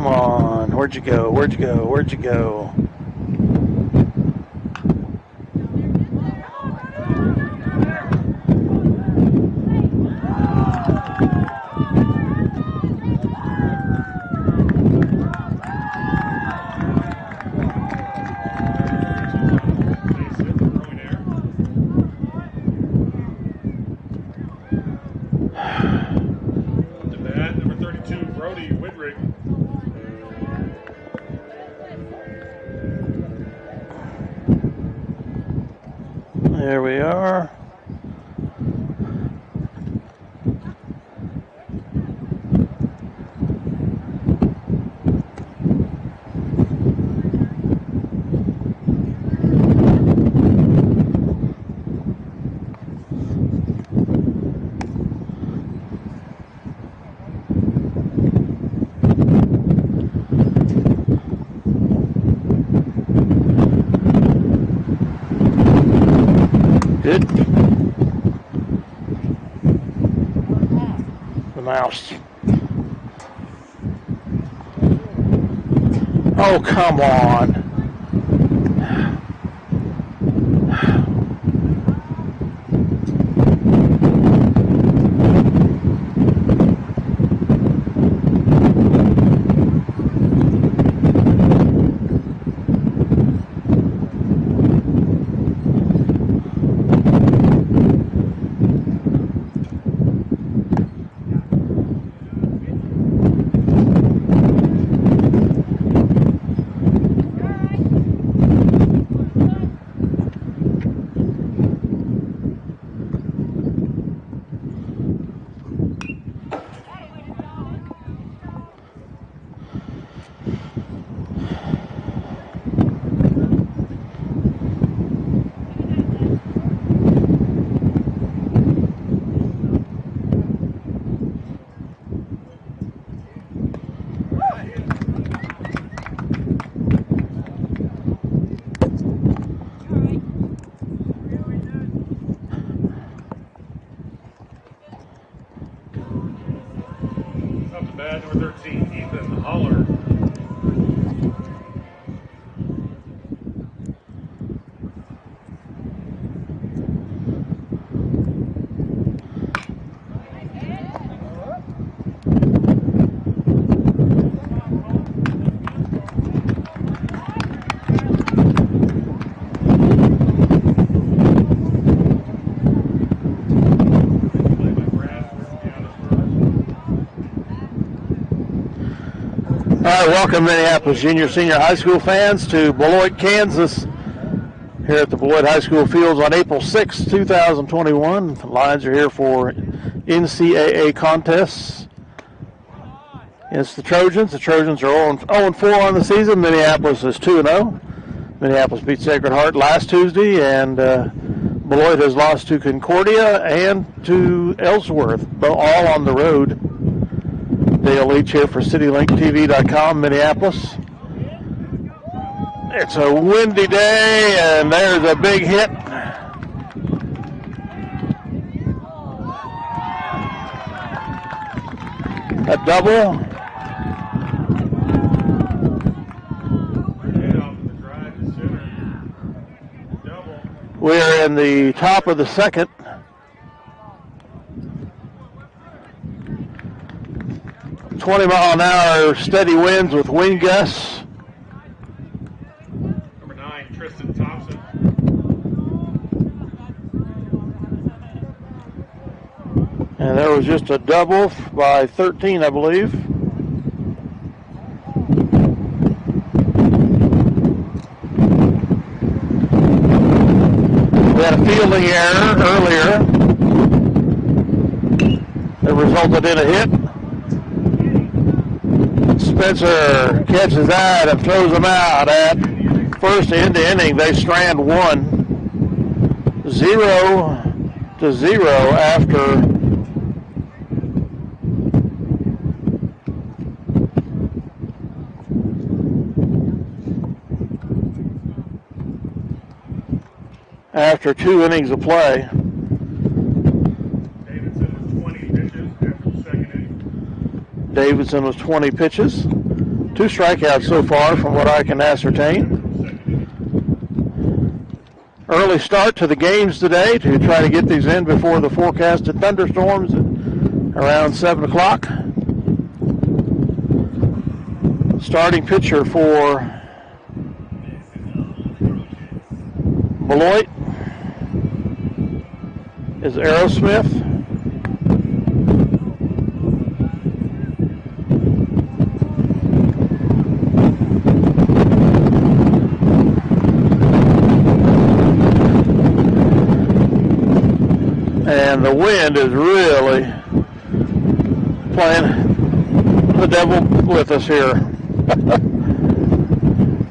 come on. Where'd you go? Where'd you go? Where'd you go? There we are. Good. The mouse. Oh, come on. Number 13, Ethan Holler. All right, welcome Minneapolis junior, senior high school fans to Beloit, Kansas, here at the Beloit High School fields on April 6, 2021. The Lions are here for NCAA contests against the Trojans. The Trojans are 0-4 on the season. Minneapolis is 2-0. Minneapolis beat Sacred Heart last Tuesday, and Beloit has lost to Concordia and to Ellsworth, all on the road. Dale Leach here for CityLinkTV.com, Minneapolis. It's a windy day, and there's a big hit. A double. We're in the top of the second. .20-mile-an-hour steady winds with wind gusts. Number 9, Tristan Thompson. And there was just a double by 13, I believe. We had a fielding error earlier that resulted in a hit. Spencer catches that and throws them out at first end to inning. They strand one. 0-0 after 2 innings of play. Davidson was 20 pitches after the second inning. Davidson was 20 pitches. 2 strikeouts so far from what I can ascertain. Early start to the games today to try to get these in before the forecasted thunderstorms at around 7 o'clock. Starting pitcher for Beloit is Aerosmith. And the wind is really playing the devil with us here.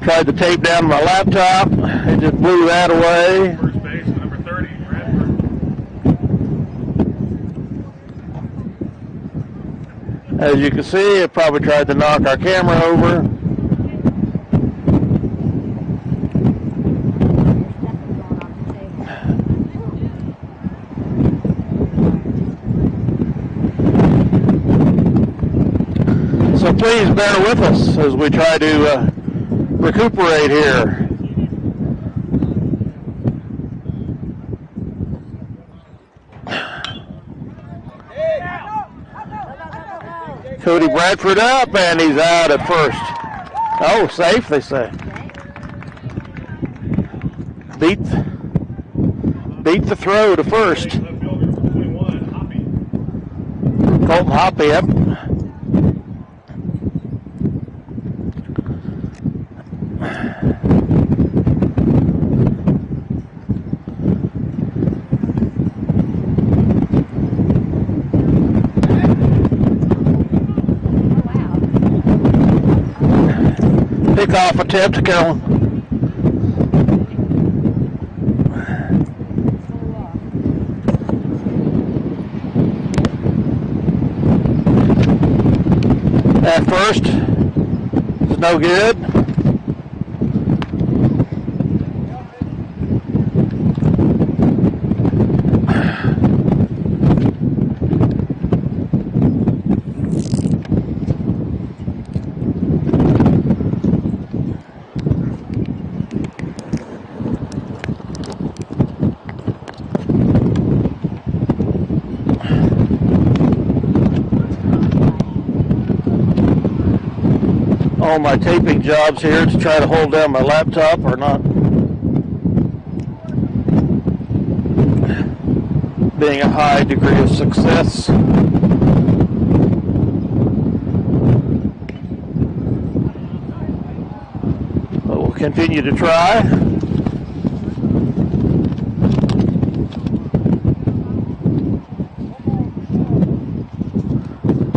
Tried to tape down my laptop. It just blew that away. First base, number 30, Bradford. As you can see, it probably tried to knock our camera over. So please bear with us as we try to recuperate here. Cody Bradford up, and he's out at first. Oh, safe, they say. Beat the throw to first. Left fielder, 21, Hoppy. Colton Hoppy, yep. Pickoff attempt to Carolyn. At first, it's no good. All my taping jobs here to try to hold down my laptop are not being a high degree of success. But we'll continue to try.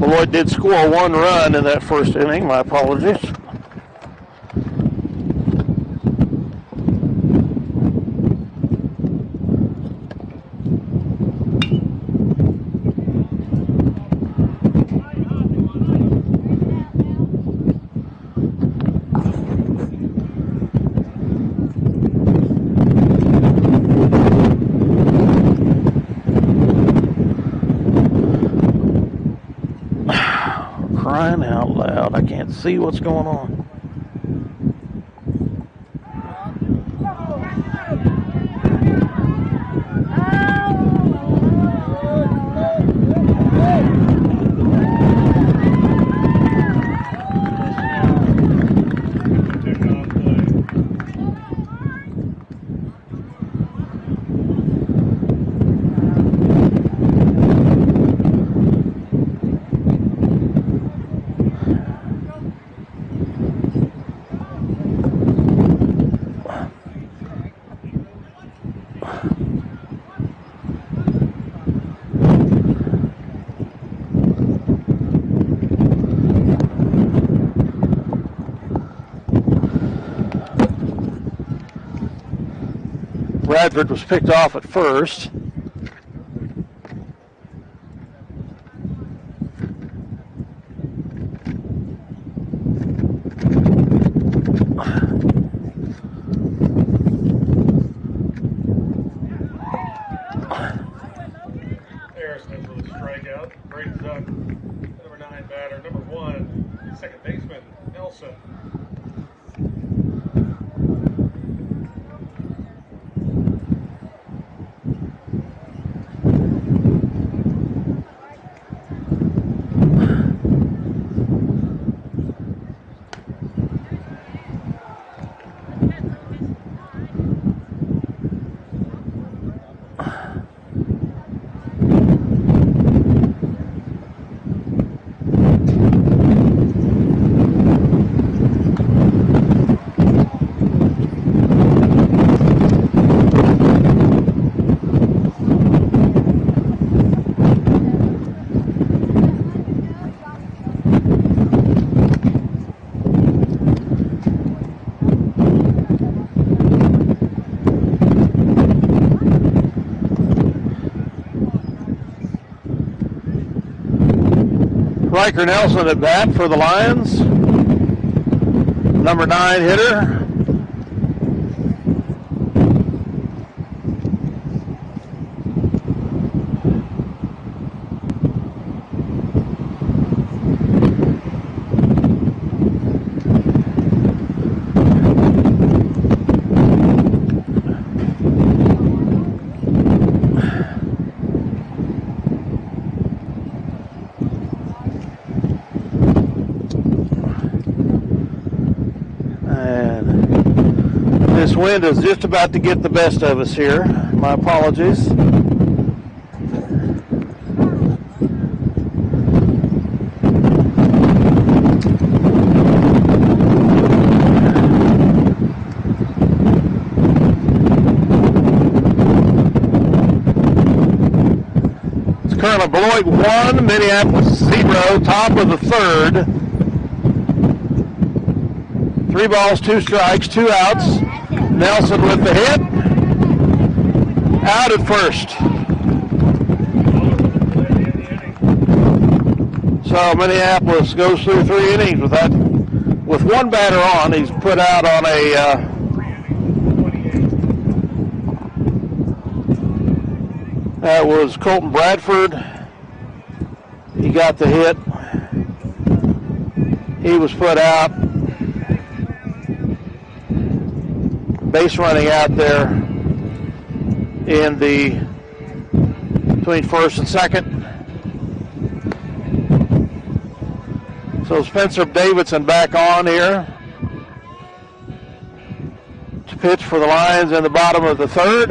Beloit did score 1 run in that first inning. My apologies. Crying out loud, I can't see what's going on. Taking off play. Bradford was picked off at first. Aerosmith with a strikeout. Braden's up. Number 9 batter. Number 1, second baseman, Nelson. Riker Nelson at bat for the Lions. Number 9 hitter. This wind is just about to get the best of us here. My apologies. It's currently Beloit 1, Minneapolis 0, top of the third. 3 balls, 2 strikes, 2 outs. Nelson with the hit. Out at first. So Minneapolis goes through 3 innings with that. With 1 batter on, he's put out on a that was Colton Bradford. He got the hit. He was put out. Base running out there in the between first and second. So Spencer Davidson back on here to pitch for the Lions in the bottom of the third,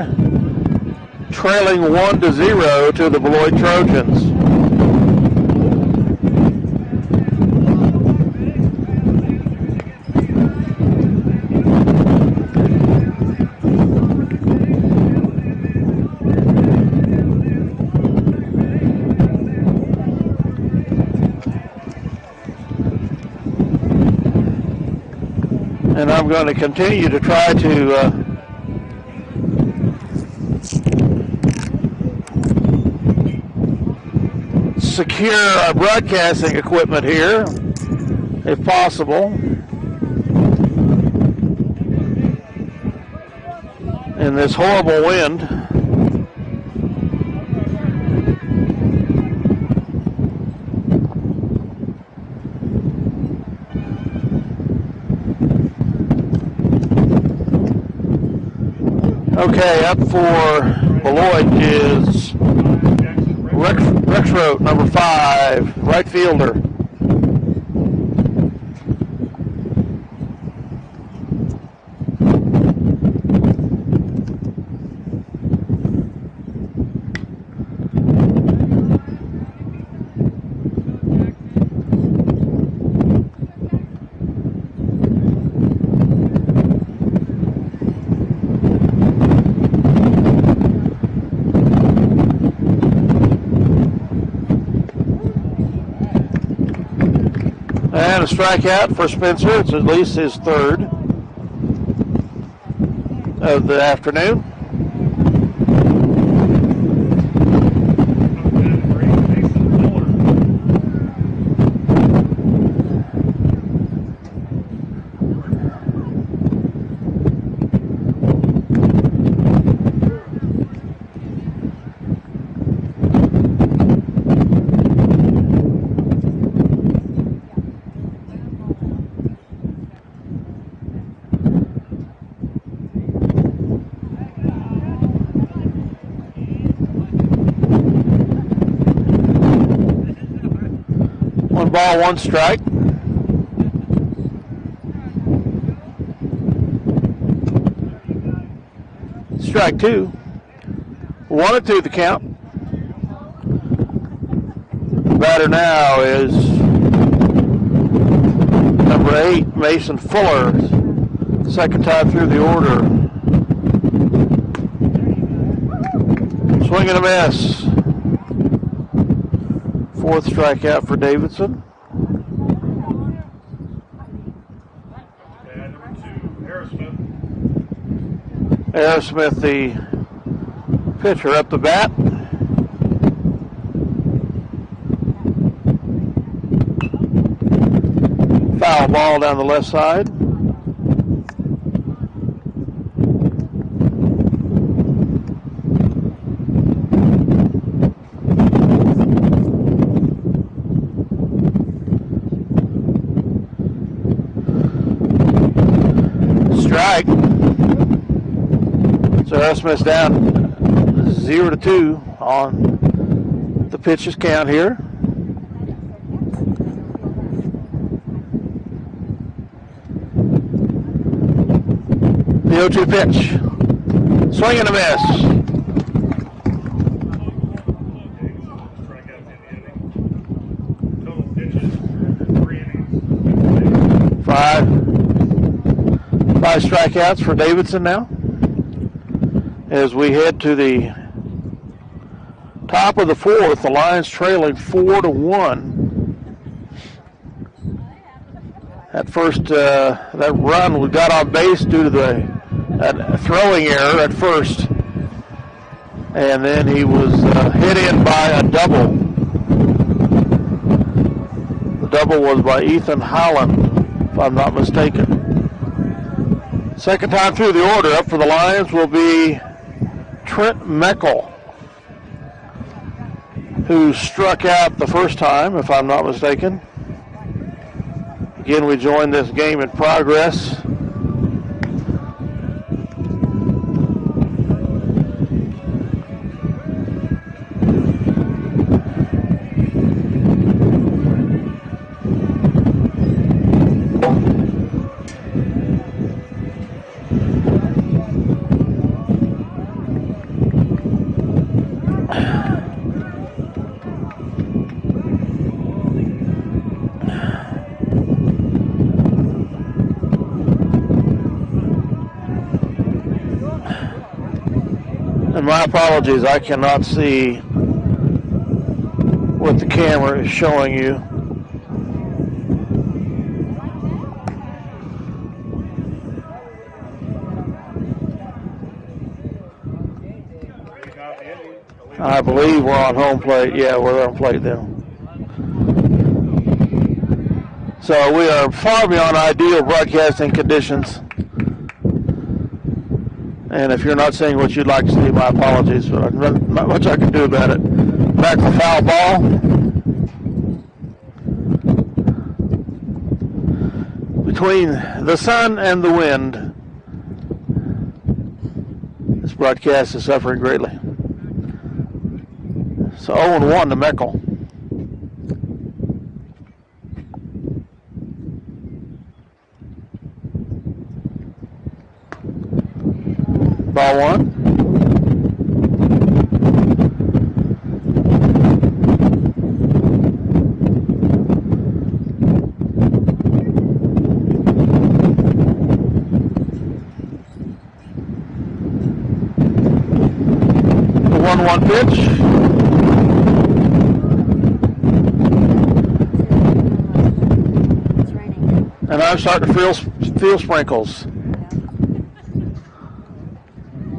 trailing 1-0 to the Beloit Trojans. And I'm going to continue to try to secure our broadcasting equipment here, if possible. In this horrible wind. Okay, up for Beloit is Rexroth, number 5, right fielder. And a strikeout for Spencer. It's at least his third of the afternoon. Ball, 1 strike. Strike 2. 1-2 the count. The batter now is number 8, Mason Fuller. Second time through the order. Swing and a miss. 4th strikeout for Davidson. And number 2, Aerosmith. Aerosmith, the pitcher, up the bat. Foul ball down the left side. Strike. So Aerosmith's down 0-2 on the pitches count here. The 0-2 pitch. Swing and a miss. Strikeouts in the inning. Total pitches, 3 innings. 5 strikeouts for Davidson now. As we head to the top of the 4th, the Lions trailing 4-1. That first that run we got on base due to that throwing error at first, and then he was hit in by a double. The double was by Ethan Holland, if I'm not mistaken. Second time through the order, up for the Lions will be Trent Meckel, who struck out the first time, if I'm not mistaken. Again, we join this game in progress. And my apologies, I cannot see what the camera is showing you. I believe we're on home plate. Yeah, we're on plate now. So we are far beyond ideal broadcasting conditions. And if you're not seeing what you'd like to see, my apologies, but not much I can do about it. Back to foul ball. Between the sun and the wind, this broadcast is suffering greatly. So 0-1 to Meckel. Ball 1. The 1-1 pitch. And I'm starting to feel sprinkles.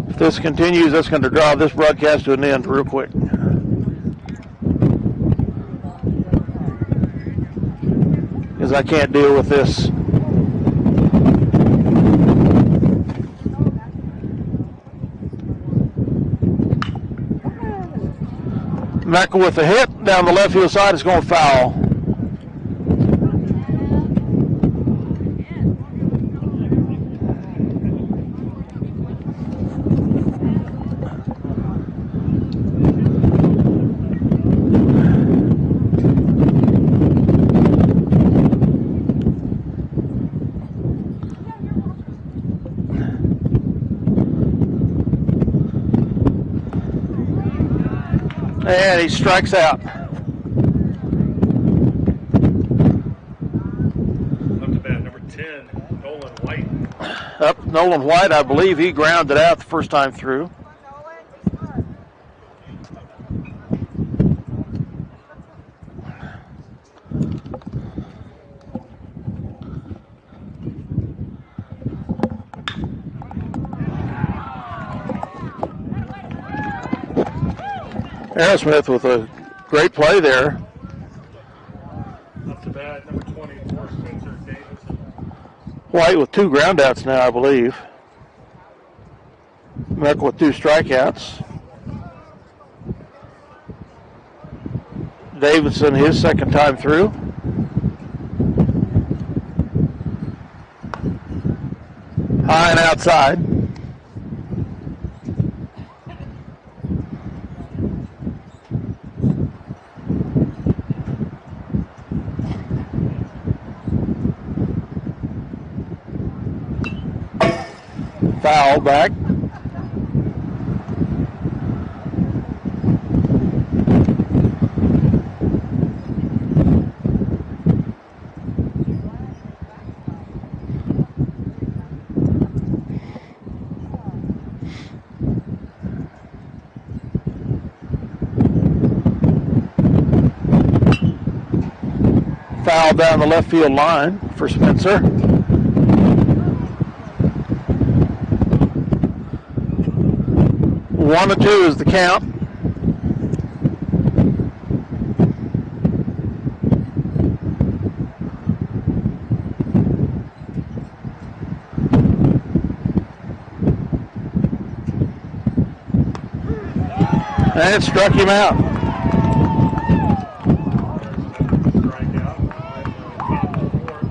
If this continues, that's going to draw this broadcast to an end real quick. Because I can't deal with this. Meckel with a hit down the left field side is going foul. And he strikes out. Up to bat, number 10, Nolan White. Up Nolan White, I believe he grounded out the first time through. Aerosmith with a great play there. Up to bat, number 24, Spencer Davidson. White with 2 groundouts now, I believe. Merkel with 2 strikeouts. Davidson his second time through. High and outside. Foul back. Foul down the left field line for Spencer. 1-2 is the count. And it struck him out. Strikeout. Top of the 4th.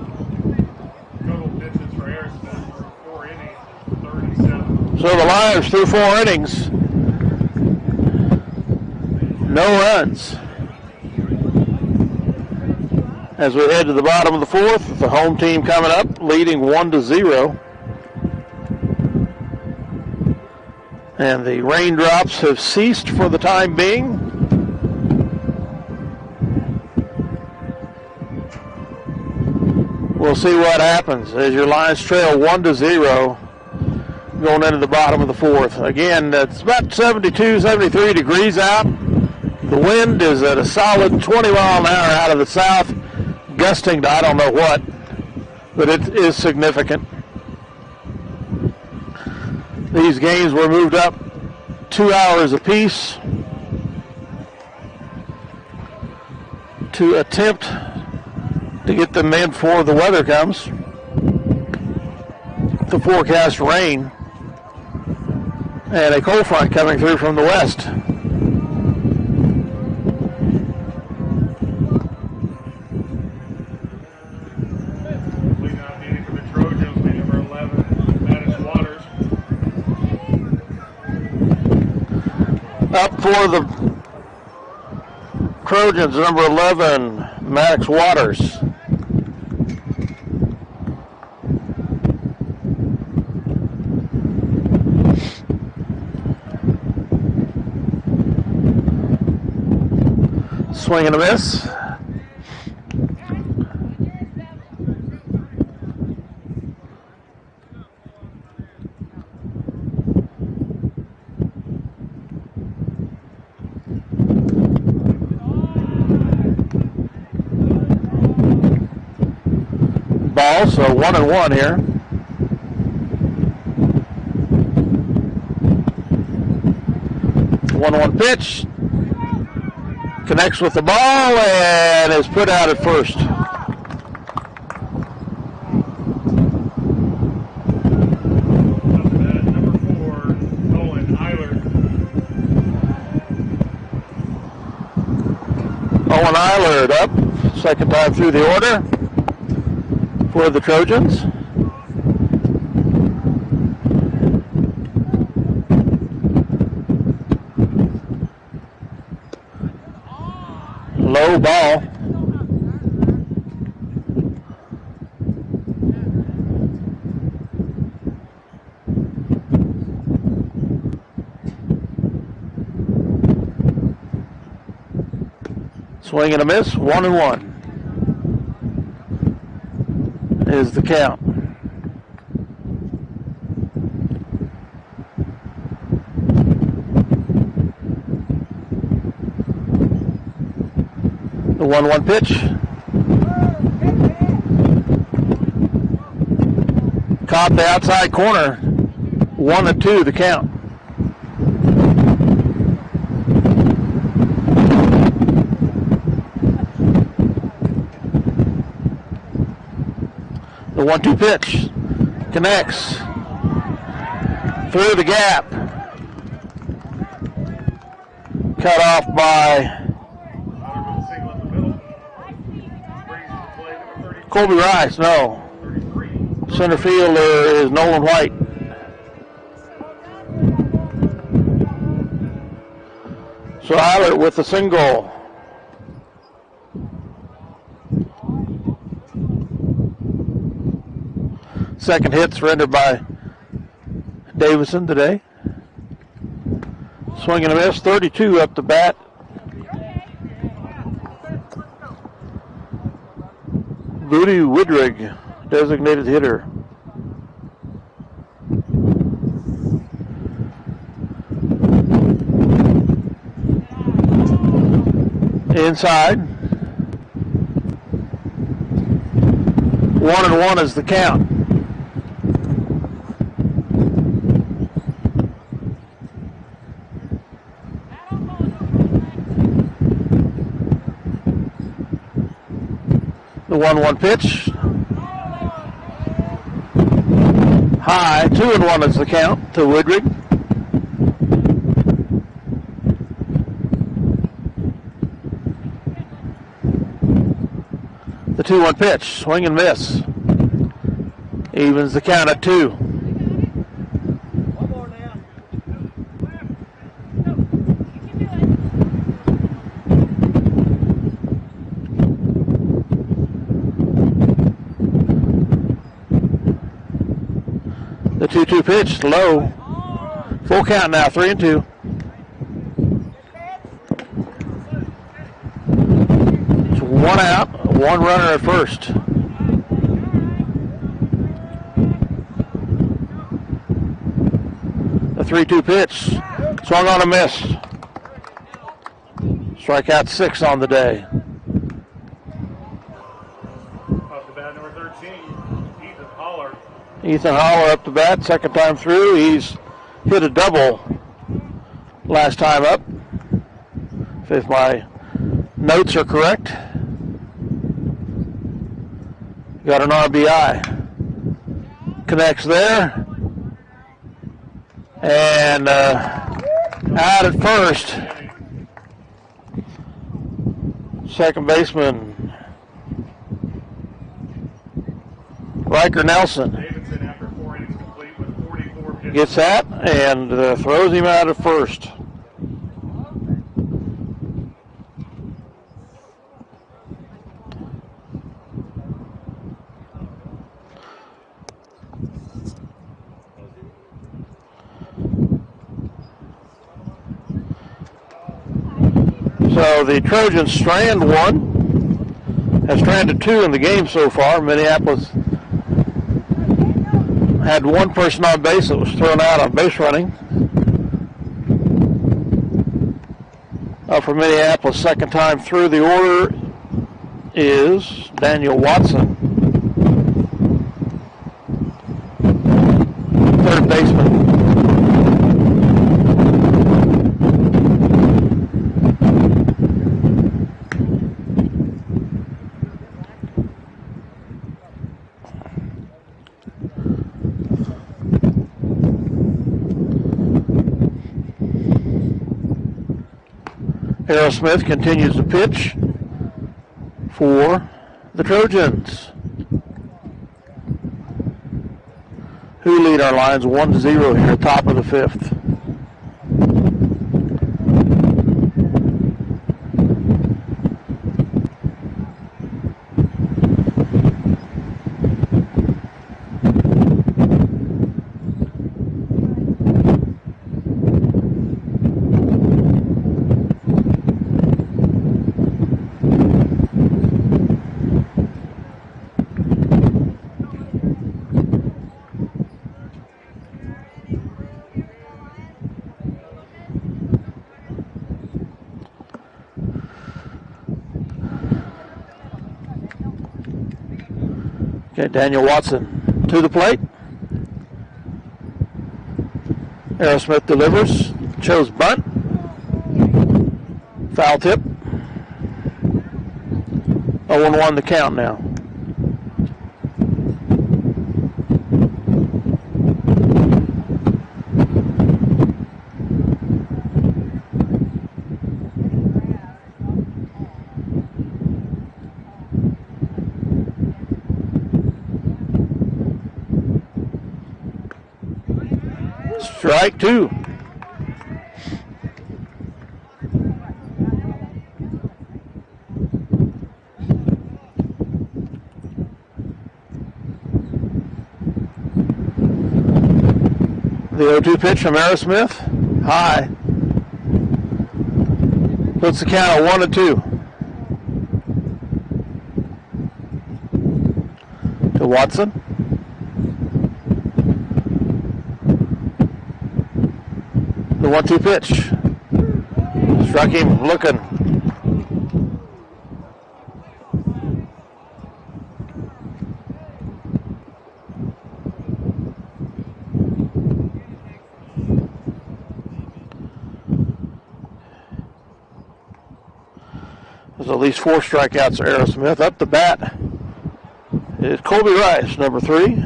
Total pitches for Aerosmith for 4 innings, 37. So the Lions threw 4 innings. No runs. As we head to the bottom of the 4th, the home team coming up, leading 1-0. And the raindrops have ceased for the time being. We'll see what happens as your Lions trail 1-0 going into the bottom of the 4th. Again, it's about 72, 73 degrees out. The wind is at a solid 20 mile an hour out of the south, gusting to I don't know what, but it is significant. These games were moved up 2 hours apiece to attempt to get them in before the weather comes. The forecast rain and a cold front coming through from the west. Leading out the inning for the Trojans, be number 11, Maddox Waters. Up for the Trojans, number 11, Maddox Waters. Swing and a miss. Ball, so 1-1 here. One pitch. Connects with the ball and is put out at first. Number 4, Owen Eilert. Owen Eilert up, second time through the order for the Trojans. Low ball. Swing and a miss, 1-1 is the count. The 1-1 pitch. Caught the outside corner. 1-2 the count. The 1-2 pitch connects through the gap. Cut off by Colby Rice. No. Center fielder is Nolan White. So Eilert with the single. Second hit surrendered by Davison today. Swing and a miss, 32 up the bat. Booty Woodrig, designated hitter. Inside. 1-1 is the count. The 1-1 pitch. High, 2-1 is the count to Woodrig. The 2-1 pitch, swing and miss. Evens the count at 2. The 2-2 pitch, low. Full count now, 3-2. It's 1 out, 1 runner at first. The 3-2 pitch, swung on a miss. Strikeout 6 on the day. Off the bat, number 13, Ethan Holler. Ethan Holler up the bat, second time through. He's hit a double last time up, if my notes are correct. Got an RBI. Connects there. And out at first. Second baseman Riker Nelson gets that and throws him out at first. So the Trojans strand 1, has stranded 2 in the game so far. Minneapolis had 1 person on base that was thrown out on base running. Up for Minneapolis, second time through the order is Daniel Watson, third baseman. Harold Smith continues to pitch for the Trojans, who lead our lines 1-0 here, top of the 5th. Okay, Daniel Watson to the plate. Aerosmith delivers. Chose bunt. Foul tip. 0-1 the count now. Strike two. The 0-2 pitch from Aerosmith. High. Puts the count at 1-2. To Watson. The 1-2 pitch. Struck him looking. There's at least 4 strikeouts for Aerosmith. Up the bat is Colby Rice, number 3.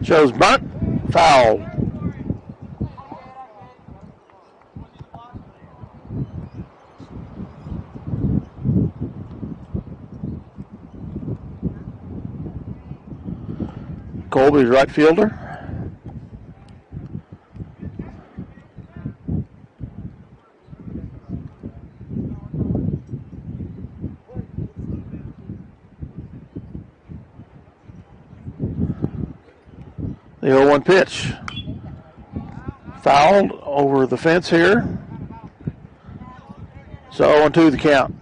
Shows bunt, foul. Colby's right fielder. The 0-1 pitch. Fouled over the fence here. So 0-2 the count.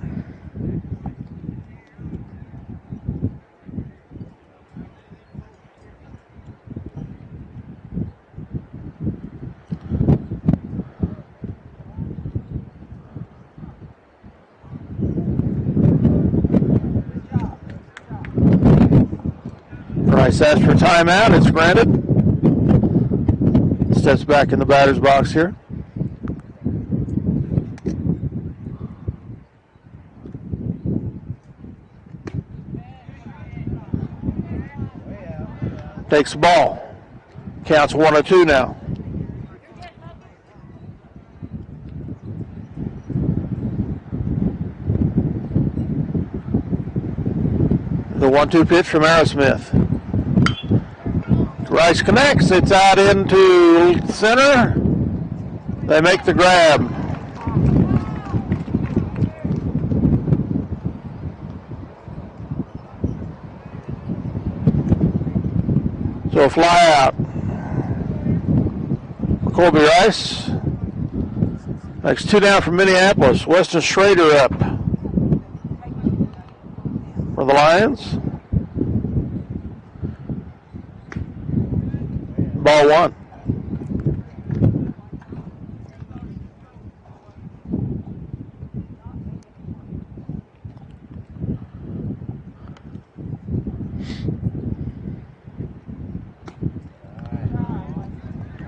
Rice asked for timeout. It's granted. Steps back in the batter's box here. Takes the ball. Counts 1-2 now. The 1-2 pitch from Aerosmith. Rice connects. It's out into center. They make the grab. So a fly out. Colby Rice. Next 2 down from Minneapolis. Weston Schrader up for the Lions. Ball 1.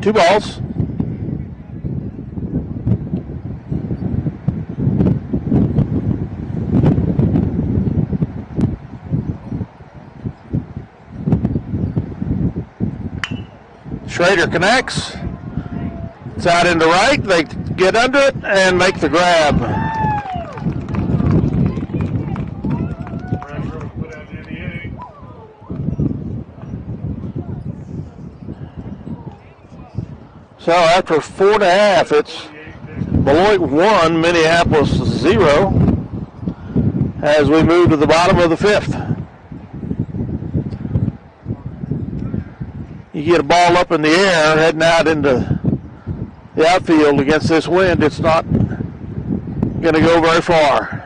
Two balls. Schrader connects. It's out into right. They get under it and make the grab. So after 4.5, it's Beloit 1, Minneapolis 0, as we move to the bottom of the 5th. You get a ball up in the air heading out into the outfield against this wind, it's not going to go very far.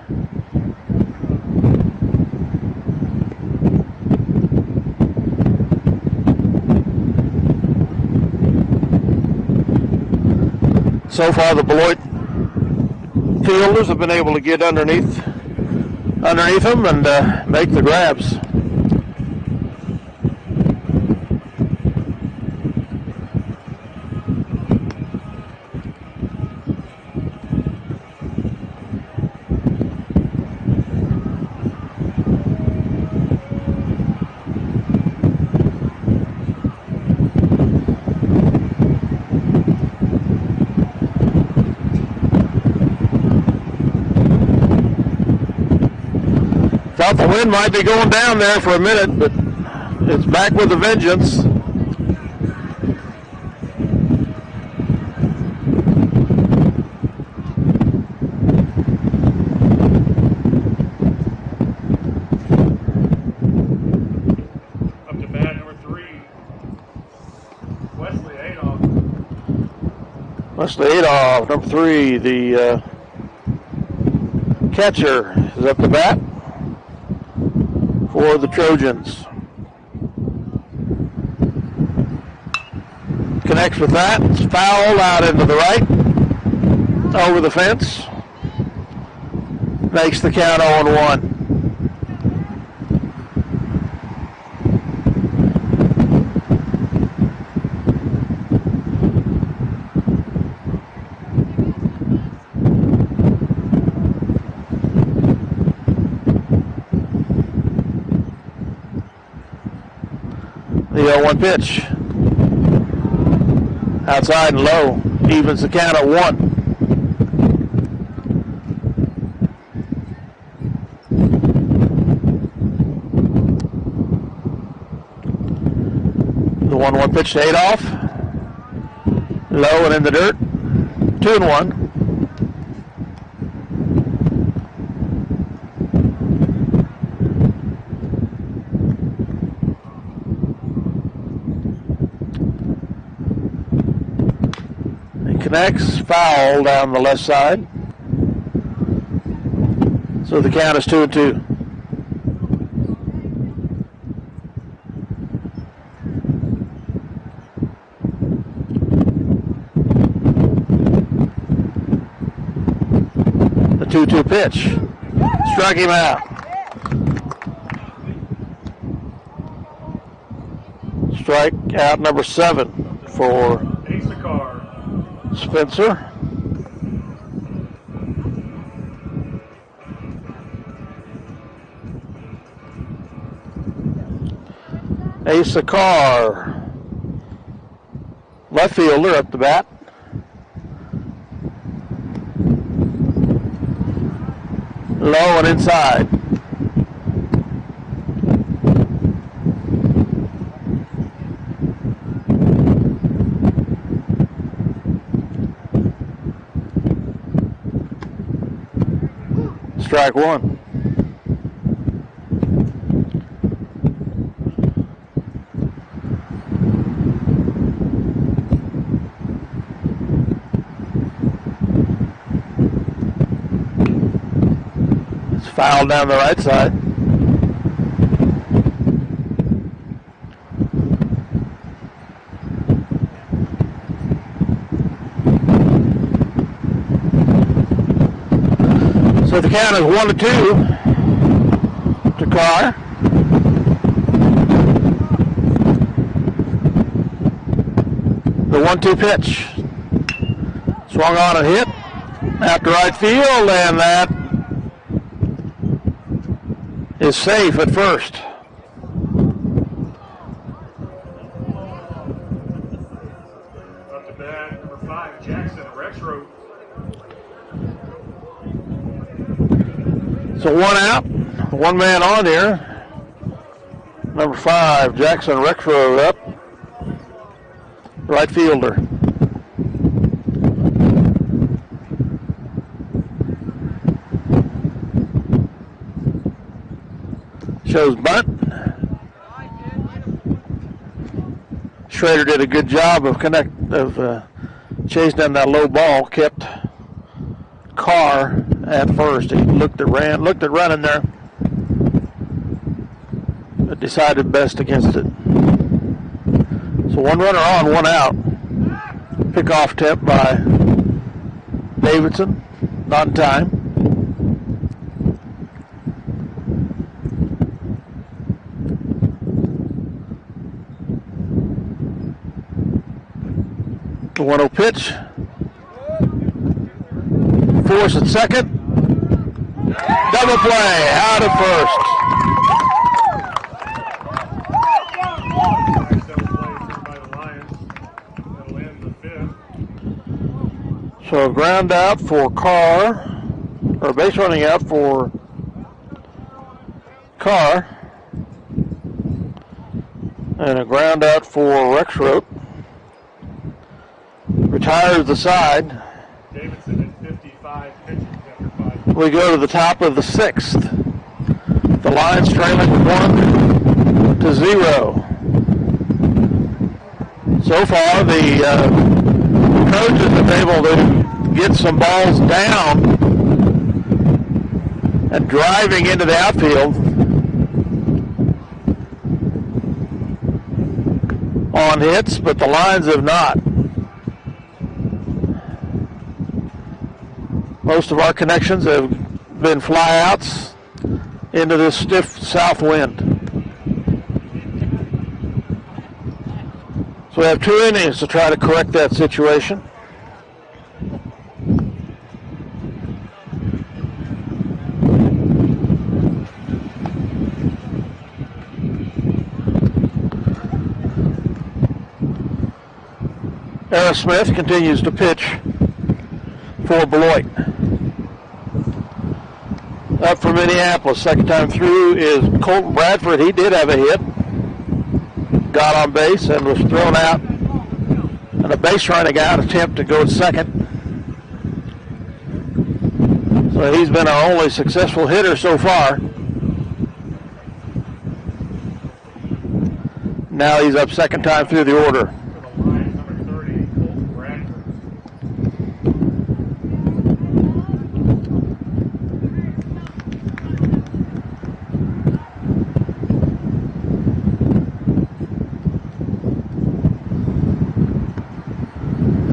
so far the Beloit fielders have been able to get underneath them and make the grabs. Thought the wind might be going down there for a minute, but it's back with a vengeance. Up to bat number 3, Wesley Adolph. Wesley Adolph, number 3, the catcher, is up to bat for the Trojans. Connects with that. It's foul out into the right. Over the fence. Makes the count 0-1. The 0-1 pitch. Outside and low. Evens the count at 1. The 1-1 pitch to Adolph. Low and in the dirt. 2-1. Connects, foul down the left side. So the count is 2-2. The 2-2 pitch. Struck him out. Strike out number 7 for Spencer. Asa Carr, left fielder, up the bat. Low and inside. Strike 1. It's fouled down the right side. So the count is 1-2 to Carr. The 1-2 pitch. Swung on and hit out to right field, and that is safe at first. Up to bat number 5, Jackson Rexroth. So 1 out, 1 man on here. Number 5, Jackson Rexroth up. Right fielder. Shows bunt. Schrader did a good job of chasing down that low ball. Kept Carr at first. He looked at running there, but decided best against it. So 1 runner on, 1 out. Pickoff attempt by Davidson, not in time. The 1-0 pitch. Force at second. Double play out at first. Nice double play through by the Lions. That'll end the fifth. So a ground out for Carr, or base running out for Carr, and a ground out for Rexroth. Retires the side. Davidson at 55 pitches after 5. We go to the top of the sixth. The Lions trailing 1-0. So far, the coaches have been able to get some balls down and driving into the outfield on hits, but the Lions have not. Most of our connections have been flyouts into this stiff south wind. So we have 2 innings to try to correct that situation. Smith continues to pitch for Beloit. Up for Minneapolis, second time through is Colton Bradford. He did have a hit, got on base and was thrown out, and a base running out attempt to go to second. So he's been our only successful hitter so far. Now he's up second time through the order.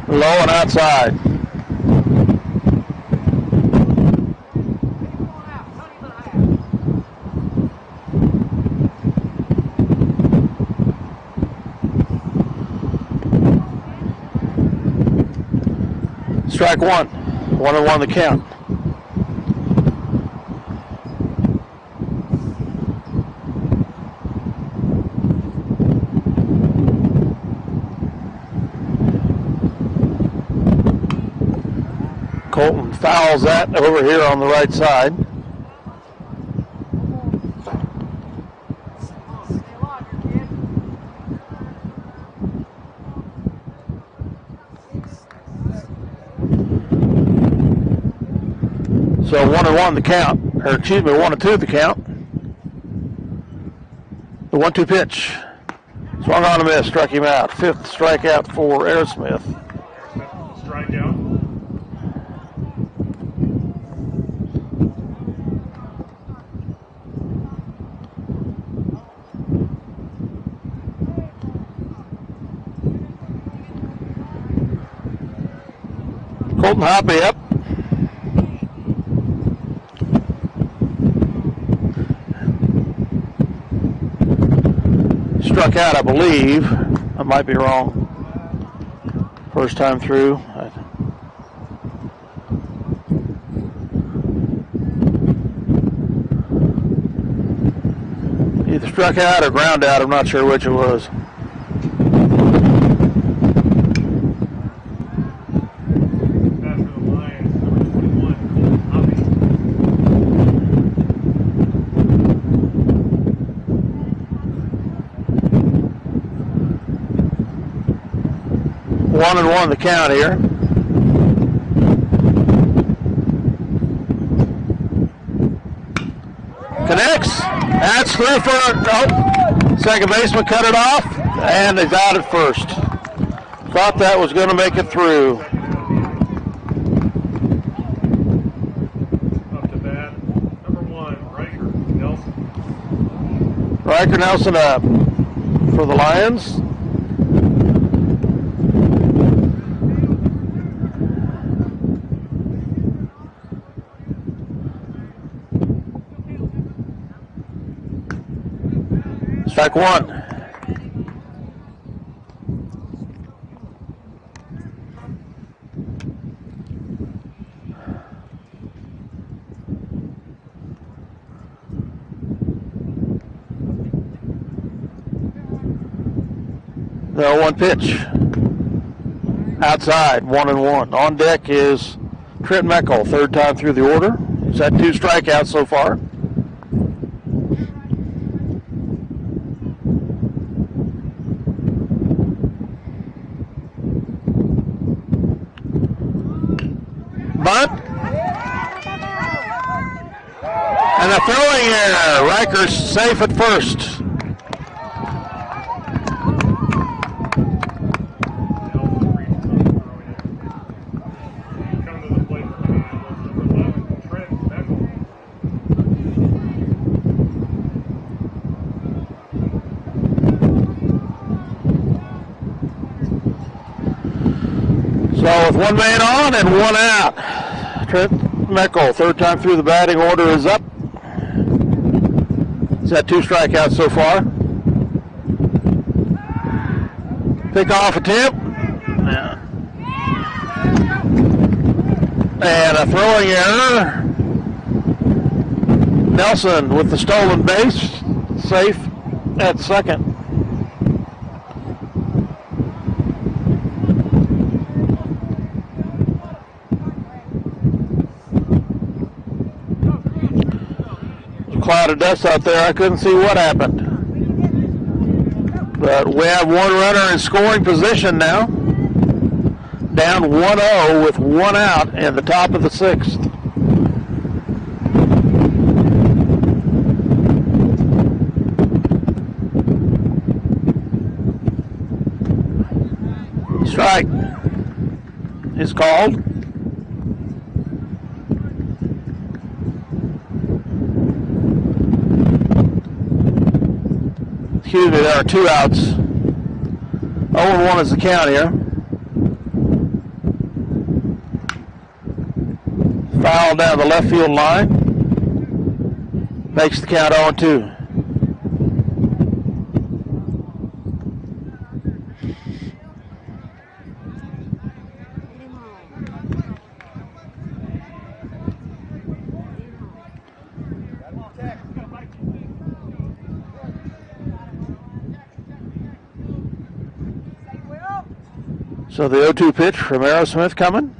Low and outside. Strike one. 1-1 the count. Colton fouls that over here on the right side. So 1-1 the count, or excuse me, 1-2 the count. The 1-2 pitch. Swung on a miss, struck him out. Fifth strikeout for Aerosmith. Strikeout. Colton Hoppy up. Struck out, I believe. I might be wrong. First time through. Either struck out or ground out. I'm not sure which it was. One and one the count here. Connects. That's through for second baseman cut it off, and he's out at first. Thought that was going to make it through. Up to bat, number 1, Riker Nelson. Riker Nelson up for the Lions. Strike one. The 0-1 pitch. Outside, 1-1. On deck is Trent Meckel, third time through the order. He's had 2 strikeouts so far. Bunt. And a throwing error. Riker's safe at first. So with 1 man on and 1 out, Trent Meckel, third time through the batting order, is up. He's had 2 strikeouts so far. Pick-off attempt. And a throwing error. Nelson with the stolen base, safe at second. Cloud of dust out there. I couldn't see what happened. But we have 1 runner in scoring position now. Down 1-0 with 1 out in the top of the 6th. Strike is called. Excuse me, there are 2 outs. 0-1 is the count here. Foul down the left field line. Makes the count 0-2. So the 0-2 pitch from Aerosmith coming.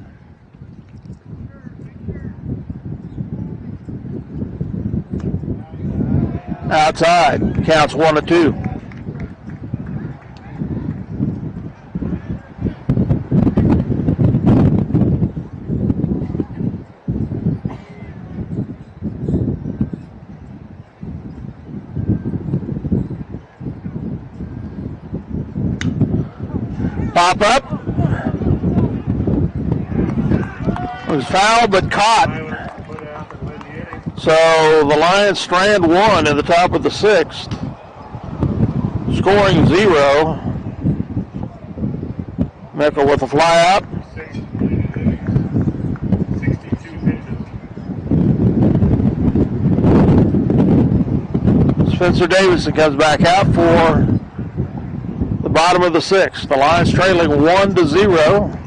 Outside, counts 1-2. Pop up. It was fouled but caught. So the Lions strand 1 in the top of the 6th. Scoring 0. Meckel with a fly out. 62 pitches. Spencer Davidson comes back out for the bottom of the 6th. The Lions trailing 1-0.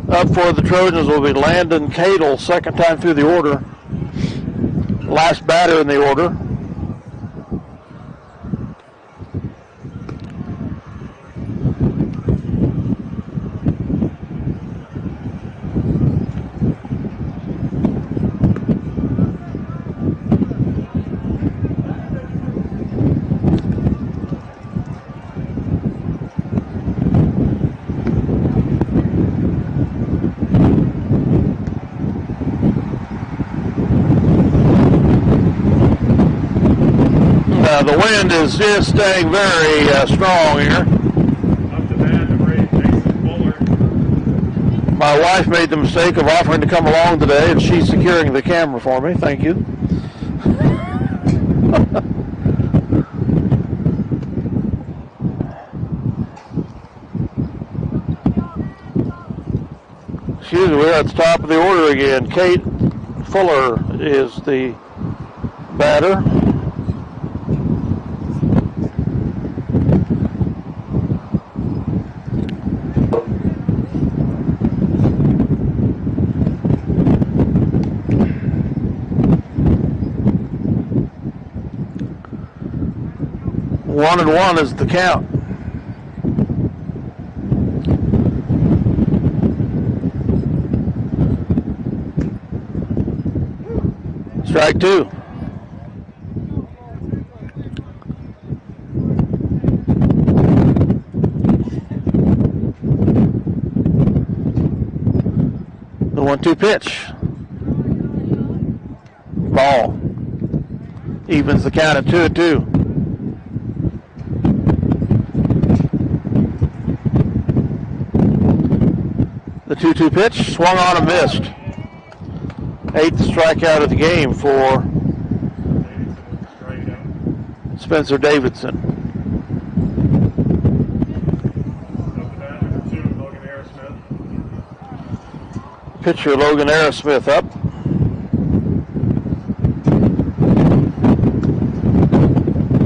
Up for the Trojans will be Landon Cadle, second time through the order. Last batter in the order. The wind is just staying very strong here. Up to bat to bring Jason Fuller. My wife made the mistake of offering to come along today, and she's securing the camera for me. Thank you. Excuse me, we're at the top of the order again. Kate Fuller is the batter. One and one is the count. Strike two. The 1-2 pitch. Ball. Evens the count at 2-2. The 2-2 pitch, swung on and missed. 8th strikeout of the game for Spencer Davidson. Pitcher Logan Aerosmith up.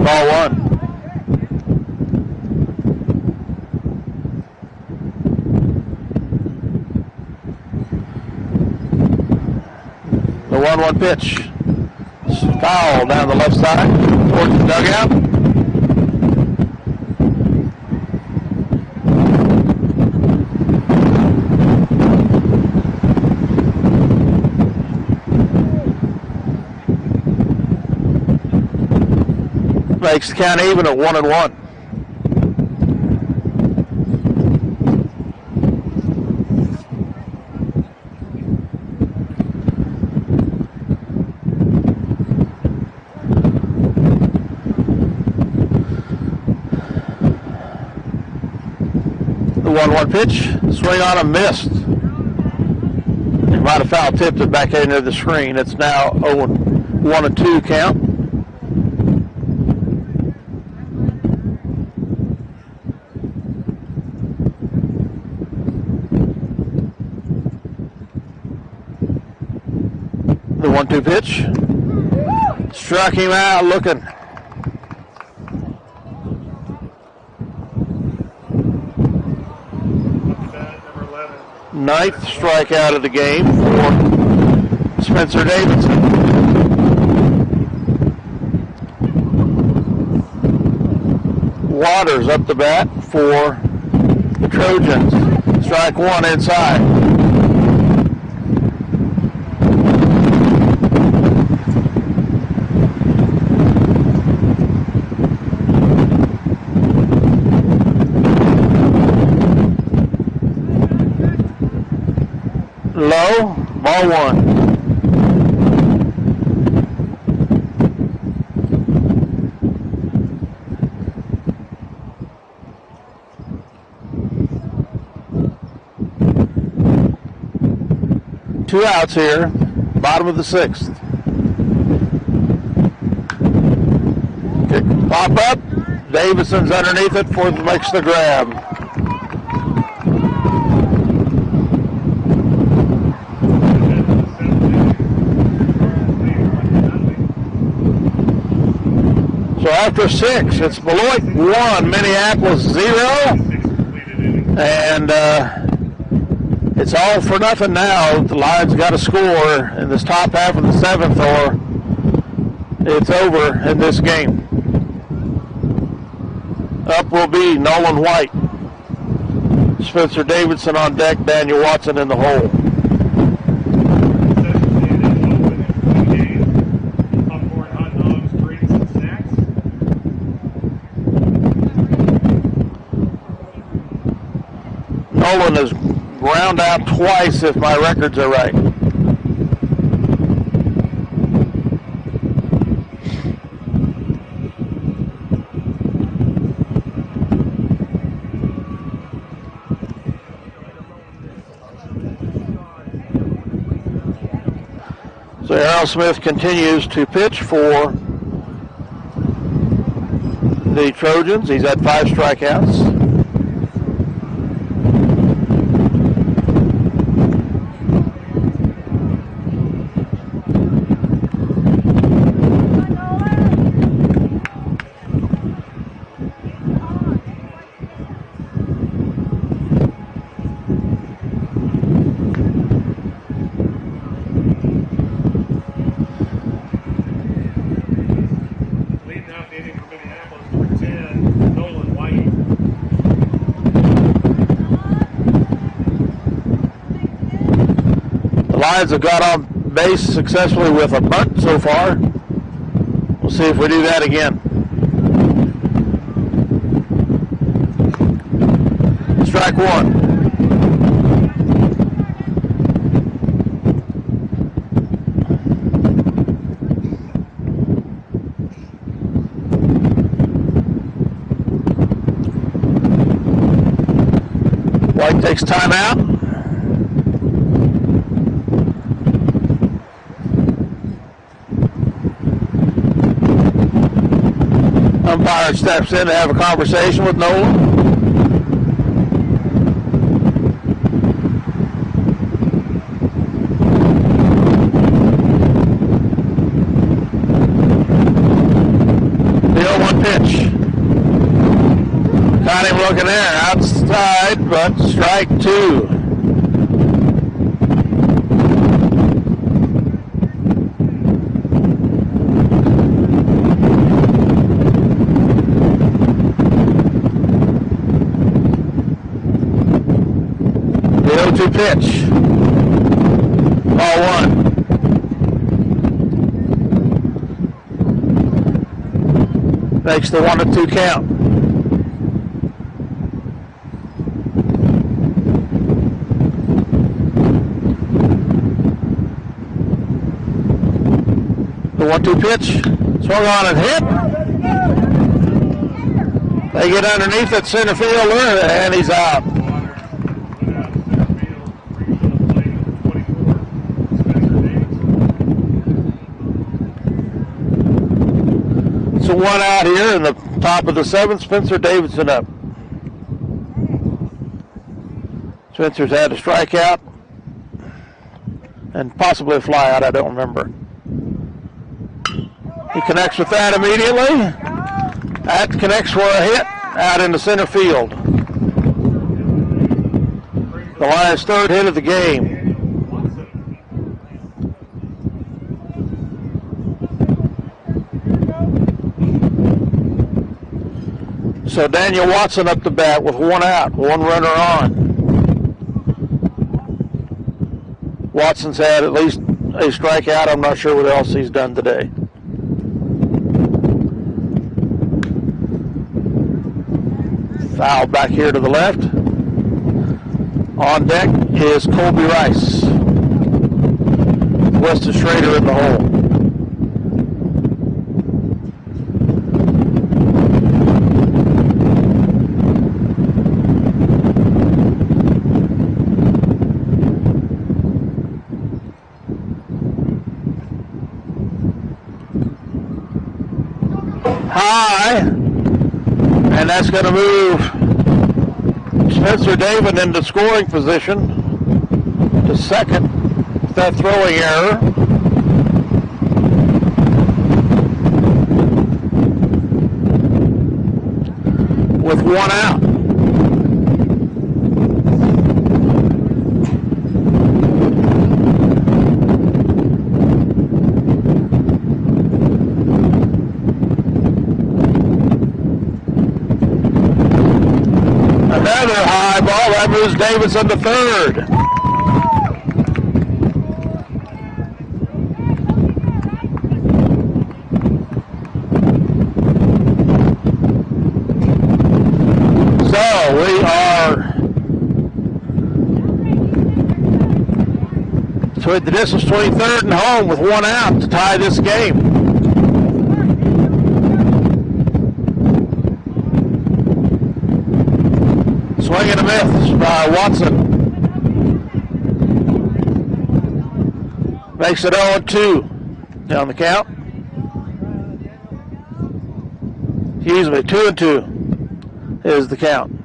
Ball one. The 1-1 pitch. Foul down the left side towards the dugout. Makes the count even at 1-1. The 1-1 pitch, swing on and missed. He might have foul tipped it back into the screen. It's now 1-2 count. The 1-2 pitch. Struck him out looking. Ninth strikeout of the game for Spencer Davidson. Waters up the bat for the Trojans. Strike one inside. Low, ball one. Two outs here, bottom of the sixth. Kick, pop up, Davidson's underneath it, makes the grab. So after six, it's Beloit 1, Minneapolis 0. And it's all for nothing now. The Lions got to score in this top half of the seventh or it's over in this game. Up will be Nolan White. Spencer Davidson on deck, Daniel Watson in the hole. Nolan has ground out twice if my records are right. So Aerosmith continues to pitch for the Trojans. He's had 5 strikeouts. Lions have got on base successfully with a bunt so far. We'll see if we do that again. Strike one. White takes time out. Umpire steps in to have a conversation with Nolan. Pitch. Got him looking there, outside, but strike two. The 0-2 pitch. Ball one. Makes the 1-2 count. The 1-2 pitch, swung on and hit. They get underneath that center fielder, and he's out. So one out here in the top of the seventh. Spencer Davidson up. Spencer's had a strikeout and possibly a flyout, I don't remember. He connects with that immediately. That connects for a hit out into center field. The Lions' third hit of the game. So Daniel Watson up the bat with one out, one runner on. Watson's had at least a strikeout. I'm not sure what else he's done today. Foul back here to the left. On deck is Colby Rice. Weston Schrader in the hole. High, and that's going to move Spencer David into scoring position to second with that throwing error. With one out. Another high ball, that moves Davidson to third. So we are the distance between third and home with one out to tie this game. Swing and a miss by Watson. Makes it 0-2 down the count. Excuse me, 2-2 is the count.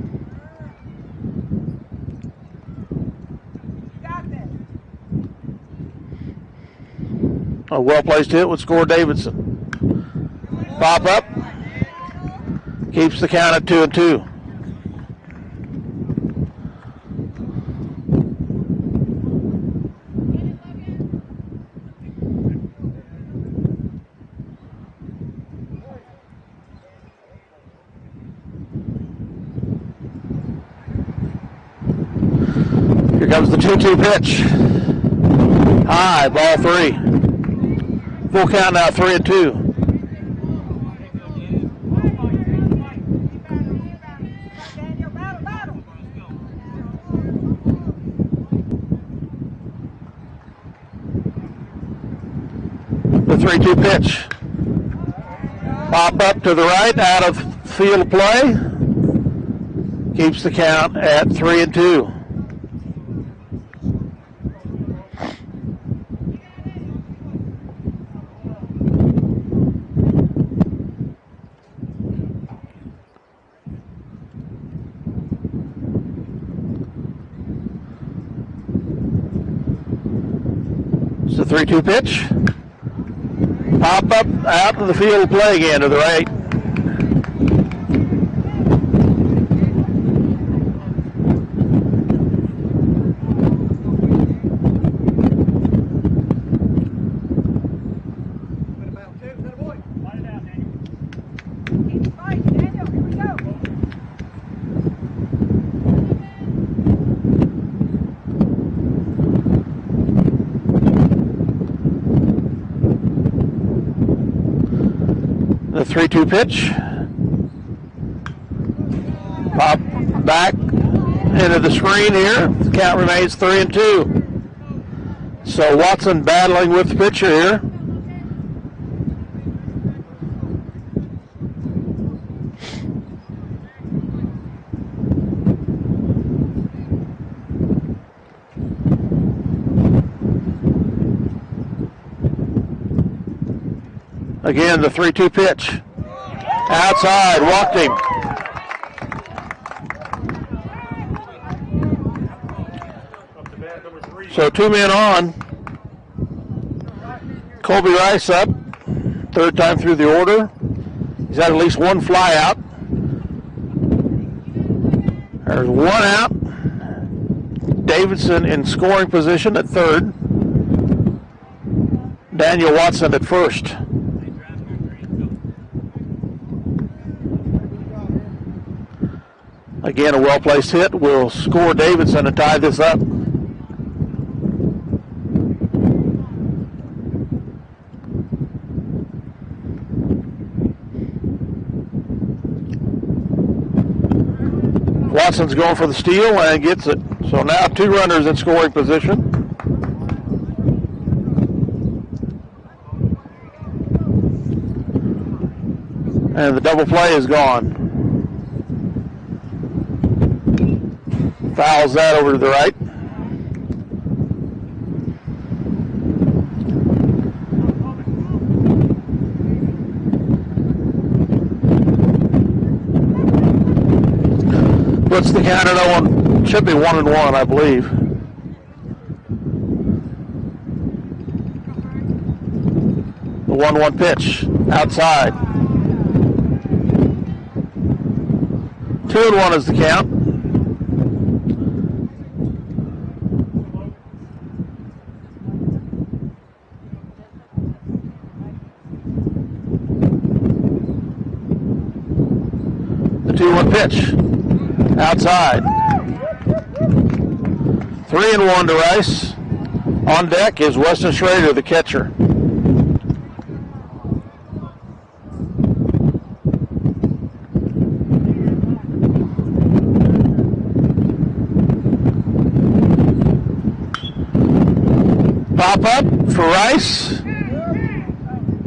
A well-placed hit would score Davidson. Pop up. Keeps the count at 2-2. Here comes the 2-2 pitch. High, ball 3. Full count now, 3-2. The 3-2 pitch. Pop up to the right, out of field of play. Keeps the count at 3-2. It's the 3-2 pitch. Pop up out to the field of play again to the right. The 3-2 pitch. Pop back into the screen here. The count remains 3-2. So Watson battling with the pitcher here. Again, the 3-2 pitch. Outside, walked him. So 2 men on. Colby Rice up. Third time through the order. He's had at least one fly out. There's one out. Davidson in scoring position at third. Daniel Watson at first. Again, a well-placed hit will score Davidson and tie this up. Watson's going for the steal and gets it. So now 2 runners in scoring position. And the double play is gone. Fouls that over to the right. Puts the count at 0-1. Should be 1-1, I believe. The 1-1 pitch outside. 2-1 is the count. The 2-1 pitch outside. 3-1 to Rice. On deck is Weston Schrader, the catcher. Pop up for Rice.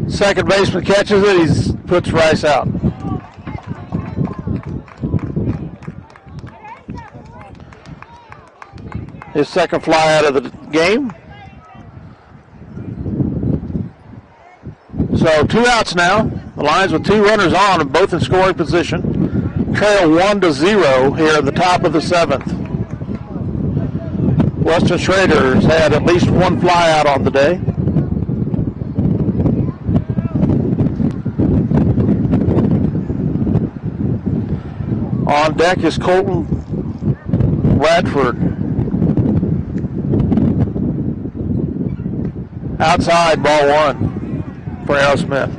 Second baseman catches it. He puts Rice out. His second fly out of the game. So 2 outs now. The Lions with 2 runners on, and both in scoring position. Trail 1-0 here at the top of the 7th. Weston Schrader has had at least 1 fly out on the day. On deck is Colton Radford. Outside, ball 1 for Al Smith.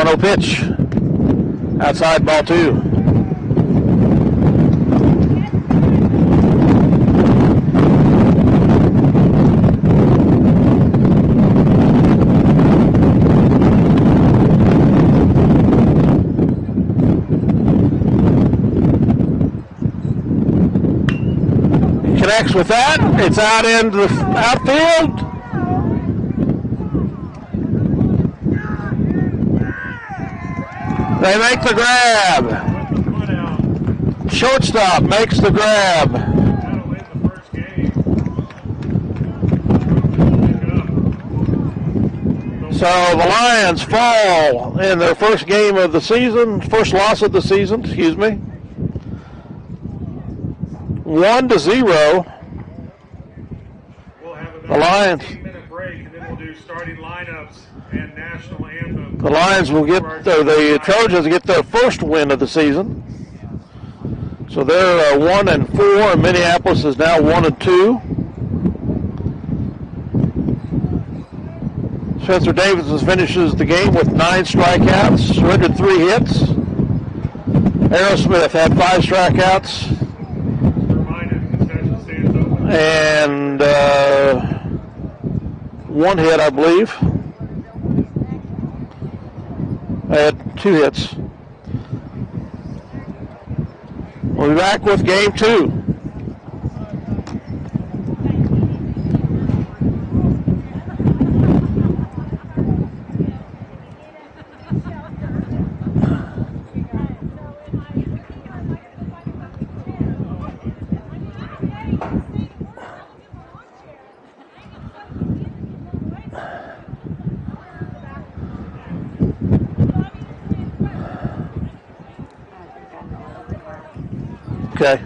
1-0 pitch. Outside, ball 2. Connects with that. It's out into the outfield. They make the grab. Shortstop makes the grab. So the Lions fall in their first game of the season, first loss of the season, 1-0. We'll have The Lions. 15-minute break, and then we'll do starting lineups and national anthem. The Lions will get, the Trojans get their first win of the season. So they're 1-4, and Minneapolis is now 1-2. Spencer Davidson finishes the game with 9 strikeouts, surrendered 3 hits. Aerosmith had 5 strikeouts. And 1 hit, I believe. I had 2 hits. We'll be back with game 2. Okay.